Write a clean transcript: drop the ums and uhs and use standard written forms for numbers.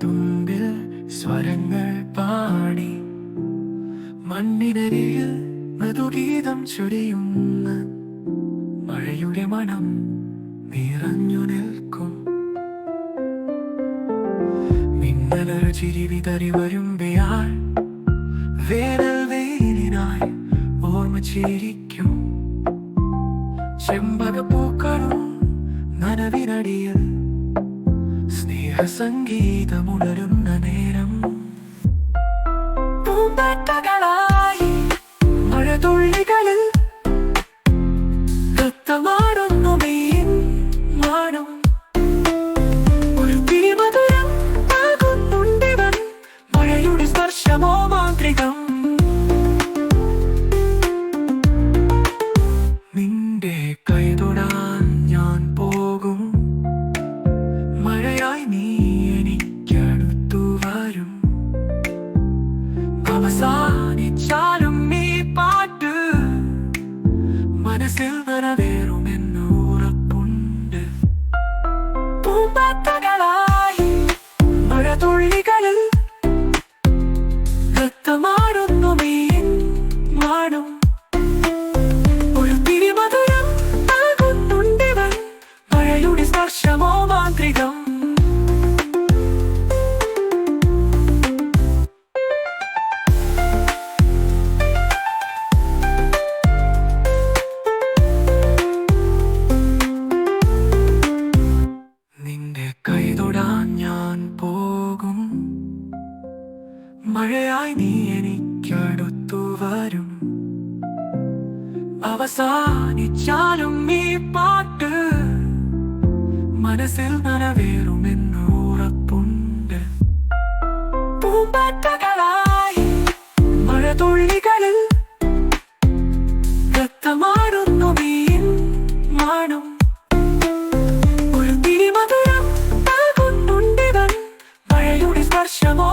തുമ്പിൽ സ്വരങ്ങൾ പാടി മണ്ണിനരിയിൽ മൃദുഗീതം ചൊരിയുന്ന മഴയുടെ മണം നിറഞ്ഞു നിൽക്കും. മിന്നലൊരു ചിരി വിതറി വരുമ്പയാൾ വേനൽ വെയിലിനായി ഓർമ്മ ചിരിക്കും. ചെമ്പകപ്പൂക്കളും നനവിനടിയിൽ സ്നേഹസംഗീതമുണരുന്ന നേരം. പൂമ്പാറ്റകളായി മഴതുള്ളികളിൽ രക്തമാടുന്നു മെയ്യിൻ മാനം. ഒരു പിരിമധുരം നൽകുന്നുണ്ടിവൻ, മഴയുടെ സ്പർശമോ മാന്ത്രികം. നിന്റെ കൈതൊടാൻ ഞാൻ പോകും, മഴയായി നീ എനിക്കടുത്തു വരും. അവസാനിച്ചാലും ഈ പാട്ട് മനസ്സിൽ നിറവേറുമെന്ന് ഉറപ്പുണ്ട്. പൂമ്പാറ്റകളായി മഴതുള്ളികളിൽ രക്തമാടുന്നു മെയ്യിൻ മാനം. ഒരു പിരിമധുരം നൽകുന്നുണ്ടിവൻ, മഴയുടെ സ്പർശമോ മാന്ത്രികം. നിന്റെ കൈതൊടാൻ ഞാൻ പോകും, മഴയായി നീ എനിക്കടുത്തു വരും. അവസാനിച്ചാലും ഈ പാട്ട് മനസ്സിൽ നിറവേറുമെന്ന് ഉറപ്പുണ്ട്. പൂമ്പാറ്റകളായി മഴതുള്ളികളിൽ രക്തമാടുന്നു മെയ്യിൻ മാനം. ഒരു പിരിമധുരം നൽകുന്നുണ്ടിവൻ, മഴയുടെ സ്പർശമോ